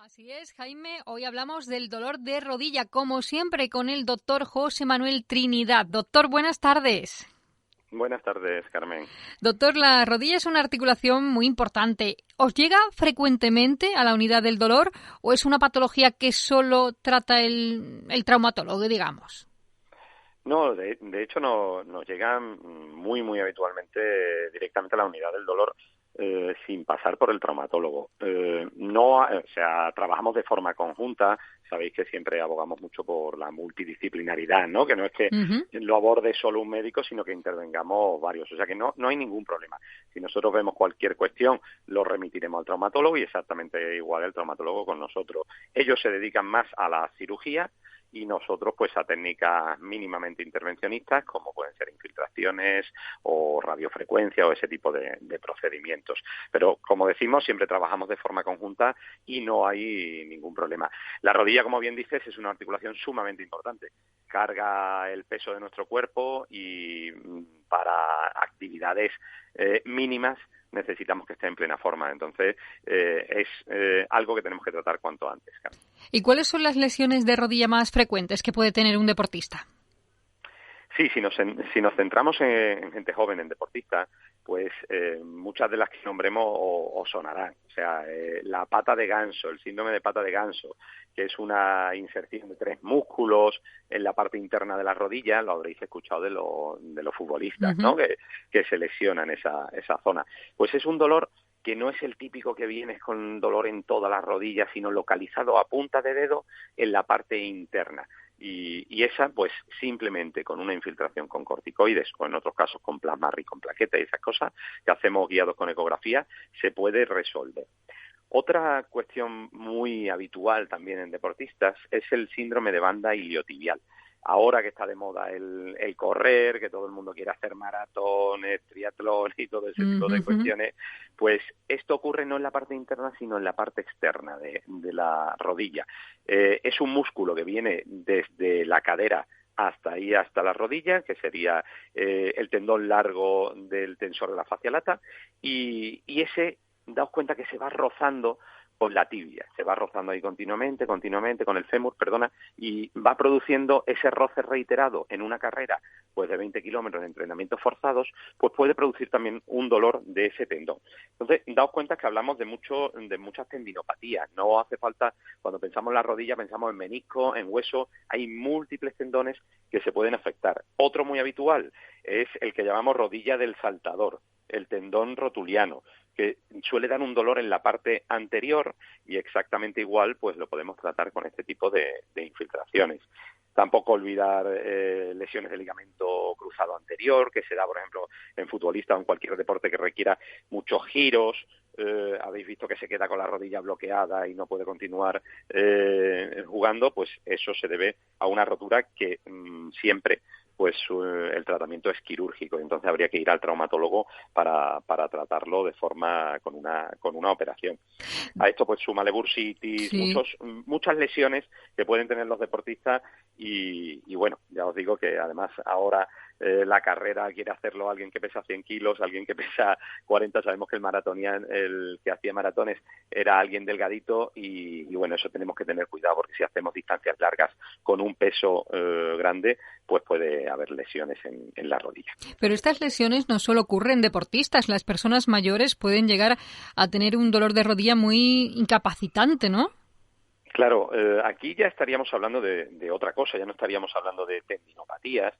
Así es, Jaime. Hoy hablamos del dolor de rodilla, como siempre, con el doctor José Manuel Trinidad. Doctor, buenas tardes. Buenas tardes, Carmen. Doctor, la rodilla es una articulación muy importante. ¿Os llega frecuentemente a la unidad del dolor o es una patología que solo trata el traumatólogo, digamos? No, de hecho nos llegan muy habitualmente directamente a la unidad del dolor sin pasar por el traumatólogo. Trabajamos de forma conjunta. Sabéis que siempre abogamos mucho por la multidisciplinaridad, ¿no? Que no es que lo aborde solo un médico, sino que intervengamos varios. O sea que no hay ningún problema. Si nosotros vemos cualquier cuestión, lo remitiremos al traumatólogo y exactamente igual el traumatólogo con nosotros. Ellos se dedican más a la cirugía y nosotros pues a técnicas mínimamente intervencionistas como pueden ser infiltraciones o radiofrecuencia o ese tipo de procedimientos. Pero como decimos, siempre trabajamos de forma conjunta y no hay ningún problema. La rodilla, como bien dices, es una articulación sumamente importante. Carga el peso de nuestro cuerpo y para actividades mínimas necesitamos que esté en plena forma. Entonces, es algo que tenemos que tratar cuanto antes. Carmen. ¿Y cuáles son las lesiones de rodilla más frecuentes que puede tener un deportista? Sí, si nos centramos en gente joven, en deportistas, pues muchas de las que nombremos os sonarán. O sea, la pata de ganso, el síndrome de pata de ganso, que es una inserción de 3 músculos en la parte interna de la rodilla, lo habréis escuchado de los futbolistas, ¿no? Que se lesionan esa zona. Pues es un dolor que no es el típico que vienes con dolor en todas las rodillas, sino localizado a punta de dedo en la parte interna. Y esa, pues, simplemente con una infiltración con corticoides o en otros casos con plasma rico en plaquetas y esas cosas que hacemos guiados con ecografía, se puede resolver. Otra cuestión muy habitual también en deportistas es el síndrome de banda iliotibial. Ahora que está de moda el correr, que todo el mundo quiere hacer maratones, triatlón y todo ese tipo de cuestiones, pues esto ocurre no en la parte interna, sino en la parte externa de la rodilla. Es un músculo que viene desde la cadera hasta ahí, hasta la rodilla, que sería el tendón largo del tensor de la fascia lata, y ese, daos cuenta que se va rozando con la tibia, se va rozando ahí continuamente con el fémur, y va produciendo ese roce reiterado en una carrera pues de 20 kilómetros de entrenamientos forzados, pues puede producir también un dolor de ese tendón. Entonces, daos cuenta que hablamos de muchas tendinopatías, no hace falta, cuando pensamos en la rodilla, pensamos en menisco, en hueso, hay múltiples tendones que se pueden afectar. Otro muy habitual es el que llamamos rodilla del saltador, el tendón rotuliano, que suele dar un dolor en la parte anterior y exactamente igual pues lo podemos tratar con este tipo de infiltraciones. Tampoco olvidar lesiones de ligamento cruzado anterior, que se da, por ejemplo, en futbolistas o en cualquier deporte que requiera muchos giros. Habéis visto que se queda con la rodilla bloqueada y no puede continuar jugando, pues eso se debe a una rotura que siempre pues el tratamiento es quirúrgico, entonces habría que ir al traumatólogo para tratarlo de forma con una operación. A esto pues súmale bursitis, Sí. muchas lesiones que pueden tener los deportistas y bueno, ya os digo que además ahora la carrera quiere hacerlo alguien que pesa 100 kilos, alguien que pesa 40, sabemos que el que hacía maratones era alguien delgadito y bueno, eso tenemos que tener cuidado porque si hacemos distancias largas con un peso grande, pues puede haber lesiones en la rodilla. Pero estas lesiones no solo ocurren en deportistas, las personas mayores pueden llegar a tener un dolor de rodilla muy incapacitante, ¿no? Claro, aquí ya estaríamos hablando de otra cosa, ya no estaríamos hablando de tendinopatías,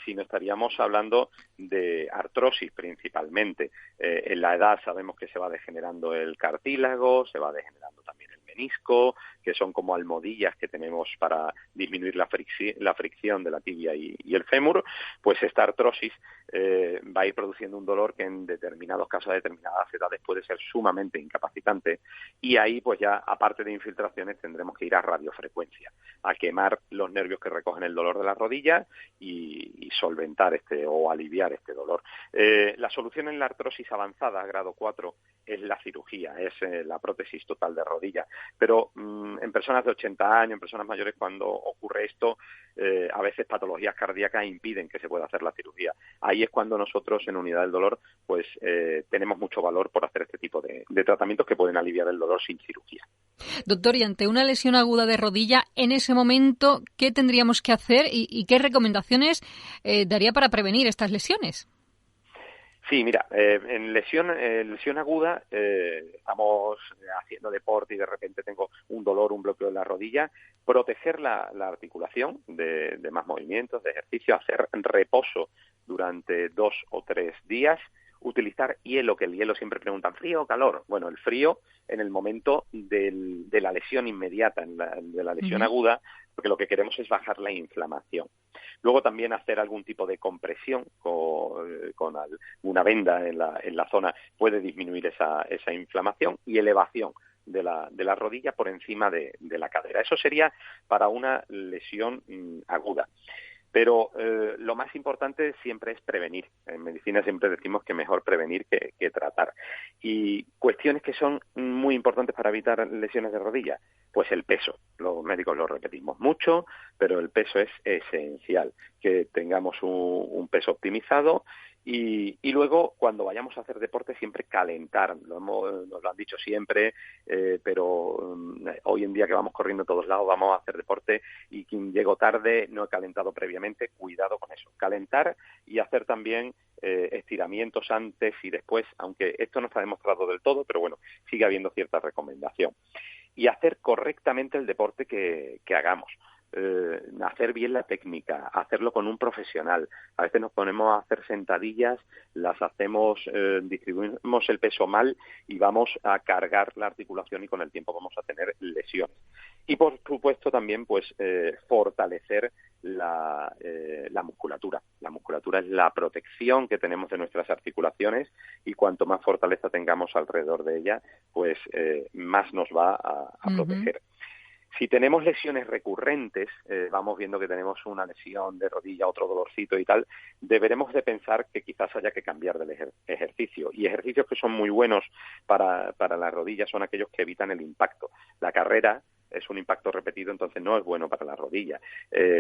sino estaríamos hablando de artrosis principalmente. En la edad sabemos que se va degenerando el cartílago, se va degenerando también el menisco, que son como almohadillas que tenemos para disminuir la fricción de la tibia y el fémur, pues esta artrosis va a ir produciendo un dolor que en determinados casos, a determinadas edades, puede ser sumamente incapacitante y ahí pues ya, aparte de infiltraciones, tendremos que ir a radiofrecuencia, a quemar los nervios que recogen el dolor de la rodilla y solventar o aliviar este dolor. La solución en la artrosis avanzada, grado 4, es la cirugía, es la prótesis total de rodilla. Pero en personas de 80 años, en personas mayores, cuando ocurre esto, a veces patologías cardíacas impiden que se pueda hacer la cirugía. Ahí es cuando nosotros en Unidad del Dolor pues tenemos mucho valor por hacer este tipo de tratamientos que pueden aliviar el dolor sin cirugía. Doctor, y ante una lesión aguda de rodilla, en ese momento, ¿qué tendríamos que hacer y qué recomendaciones daría para prevenir estas lesiones? Sí, mira, en lesión aguda, estamos haciendo deporte y de repente tengo un dolor, un bloqueo en la rodilla, proteger la articulación de más movimientos, de ejercicio, hacer reposo durante 2 o 3 días, utilizar hielo, que el hielo siempre preguntan, ¿frío o calor? Bueno, el frío en el momento de la lesión inmediata, de la lesión aguda, porque lo que queremos es bajar la inflamación. Luego también hacer algún tipo de compresión con una venda en la zona puede disminuir esa inflamación, y elevación de la rodilla por encima de la cadera. Eso sería para una lesión aguda. Pero lo más importante siempre es prevenir. En medicina siempre decimos que mejor prevenir que tratar. Y cuestiones que son muy importantes para evitar lesiones de rodilla, pues el peso. Los médicos lo repetimos mucho, pero el peso es esencial. Que tengamos un peso optimizado. Y luego, cuando vayamos a hacer deporte, siempre calentar. Nos lo han dicho siempre, pero hoy en día que vamos corriendo a todos lados, vamos a hacer deporte y quien llegó tarde no he calentado previamente, cuidado con eso. Calentar y hacer también estiramientos antes y después, aunque esto no está demostrado del todo, pero bueno, sigue habiendo cierta recomendación. Y hacer correctamente el deporte que hagamos. Hacer bien la técnica, hacerlo con un profesional. A veces nos ponemos a hacer sentadillas, las hacemos, distribuimos el peso mal y vamos a cargar la articulación y con el tiempo vamos a tener lesiones. Y por supuesto también pues fortalecer la musculatura. La musculatura es la protección que tenemos de nuestras articulaciones y cuanto más fortaleza tengamos alrededor de ella, pues más nos va a proteger. Si tenemos lesiones recurrentes, vamos viendo que tenemos una lesión de rodilla, otro dolorcito y tal, deberemos de pensar que quizás haya que cambiar del ejercicio. Y ejercicios que son muy buenos para la rodilla son aquellos que evitan el impacto. La carrera es un impacto repetido, entonces no es bueno para la rodilla.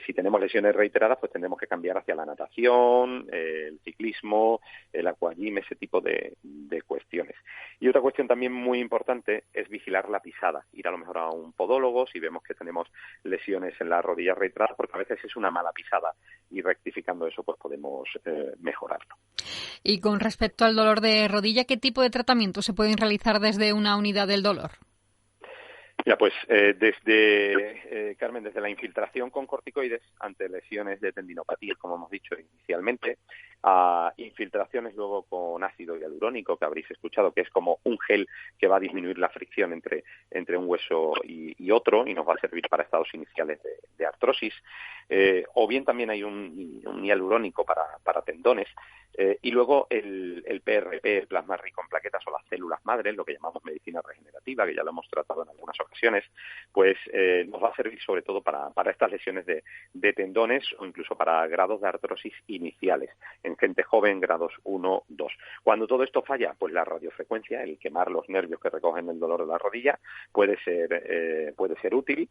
Si tenemos lesiones reiteradas, pues tendremos que cambiar hacia la natación, el ciclismo, el aquagym, ese tipo de cuestiones. Y otra cuestión también muy importante es vigilar la pisada, ir a lo mejor a un podólogo si vemos que tenemos lesiones en las rodillas reiteradas, porque a veces es una mala pisada y rectificando eso pues podemos mejorarlo. Y con respecto al dolor de rodilla, ¿qué tipo de tratamientos se pueden realizar desde una unidad del dolor? Mira, pues Carmen, desde la infiltración con corticoides ante lesiones de tendinopatía, como hemos dicho inicialmente, a infiltraciones luego con ácido hialurónico, que habréis escuchado, que es como un gel que va a disminuir la fricción entre un hueso y otro y nos va a servir para estados iniciales de artrosis. O bien también hay un hialurónico para tendones. Y luego el PRP, el plasma rico en plaquetas o las células madres, lo que llamamos medicina regenerativa, que ya lo hemos tratado en algunas ocasiones, pues nos va a servir sobre todo para estas lesiones de tendones o incluso para grados de artrosis iniciales, en gente joven, grados 1, 2. Cuando todo esto falla, pues la radiofrecuencia, el quemar los nervios que recogen el dolor de la rodilla, puede ser útil.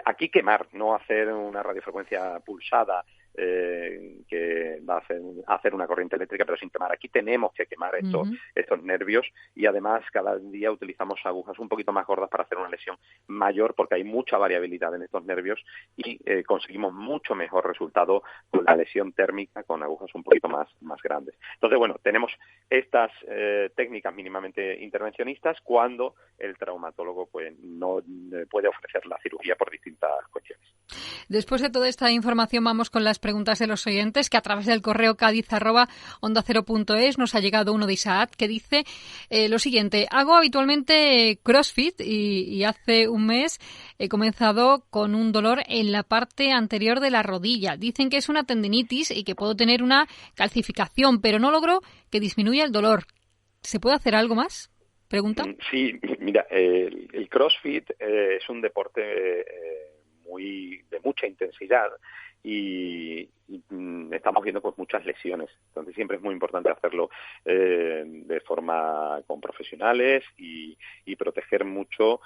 Aquí quemar, no hacer una radiofrecuencia pulsada que va a hacer una corriente eléctrica, pero sin quemar. Aquí tenemos que quemar estos nervios y además cada día utilizamos agujas un poquito más gordas para hacer una lesión mayor porque hay mucha variabilidad en estos nervios y conseguimos mucho mejor resultado con la lesión térmica con agujas un poquito más grandes. Entonces, bueno, tenemos estas técnicas mínimamente intervencionistas cuando el traumatólogo pues no puede ofrecer la cirugía por distintas cuestiones. Después de toda esta información vamos con las preguntas de los oyentes, que a través del correo cádiz@ondacero.es nos ha llegado uno de Isaac que dice lo siguiente: hago habitualmente CrossFit y hace un mes he comenzado con un dolor en la parte anterior de la rodilla. Dicen que es una tendinitis y que puedo tener una calcificación, pero no logro que disminuya el dolor. ¿Se puede hacer algo más? Pregunta. Sí, mira, el CrossFit es un deporte de mucha intensidad y estamos viendo pues muchas lesiones. Entonces siempre es muy importante hacerlo de forma con profesionales y proteger mucho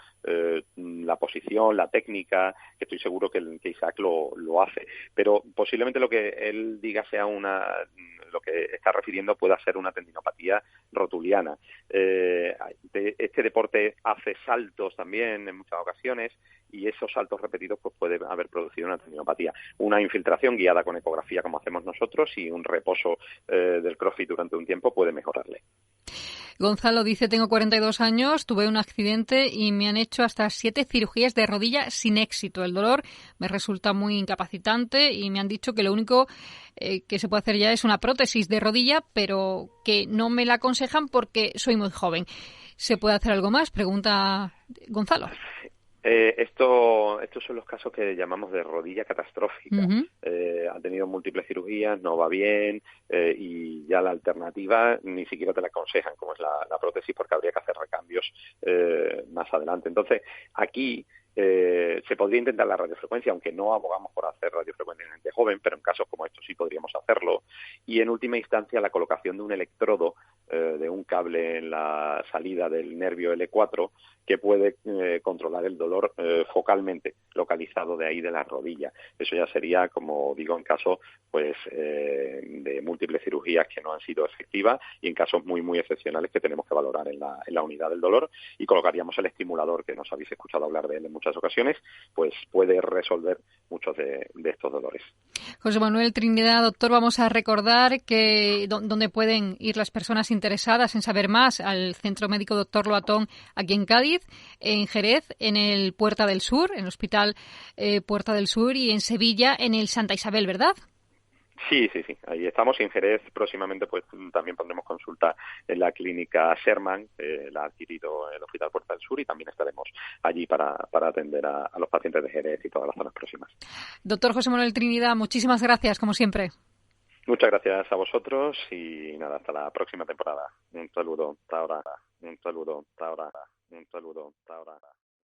la posición, la técnica, que estoy seguro que Isaac lo hace. Pero posiblemente lo que él diga sea lo que está refiriendo pueda ser una tendinopatía rotuliana. Este deporte hace saltos también en muchas ocasiones y esos saltos repetidos pues puede haber producido una tendinopatía. Una infiltración guiada con ecografía como hacemos nosotros y un reposo del CrossFit durante un tiempo puede mejorarle. Gonzalo dice, tengo 42 años, tuve un accidente y me han hecho hasta 7 cirugías de rodilla sin éxito. El dolor me resulta muy incapacitante y me han dicho que lo único que se puede hacer ya es una prótesis de rodilla, pero que no me la aconsejan porque soy muy joven. ¿Se puede hacer algo más? Pregunta Gonzalo. Estos son los casos que llamamos de rodilla catastrófica. Ha tenido múltiples cirugías, no va bien y ya la alternativa ni siquiera te la aconsejan, como es la prótesis, porque habría que hacer recambios más adelante. Entonces, aquí se podría intentar la radiofrecuencia, aunque no abogamos por hacer radiofrecuencia en gente joven, pero en casos como estos sí podríamos hacerlo. Y en última instancia, la colocación de un electrodo, de un cable en la salida del nervio L4, que puede controlar el dolor focalmente, localizado de ahí de la rodilla. Eso ya sería, como digo, en casos pues de múltiples cirugías que no han sido efectivas y en casos muy, muy excepcionales que tenemos que valorar en la unidad del dolor, y colocaríamos el estimulador, que nos habéis escuchado hablar de él en muchas ocasiones, pues puede resolver muchos de estos dolores. José Manuel Trinidad, doctor, vamos a recordar que dónde pueden ir las personas interesadas en saber más: al Centro Médico Doctor Loatón aquí en Cádiz, en Jerez, en el Puerta del Sur, en el Hospital Puerta del Sur, y en Sevilla, en el Santa Isabel, ¿verdad? Sí, ahí estamos. Y en Jerez próximamente pues también pondremos consulta en la clínica Sherman, la ha adquirido el Hospital Puerta del Sur, y también estaremos allí para atender a los pacientes de Jerez y todas las zonas próximas. Doctor José Manuel Trinidad, muchísimas gracias, como siempre. Muchas gracias a vosotros y nada, hasta la próxima temporada. Un saludo, hasta ahora. Un saludo, hasta ahora. Un saludo, hasta ahora.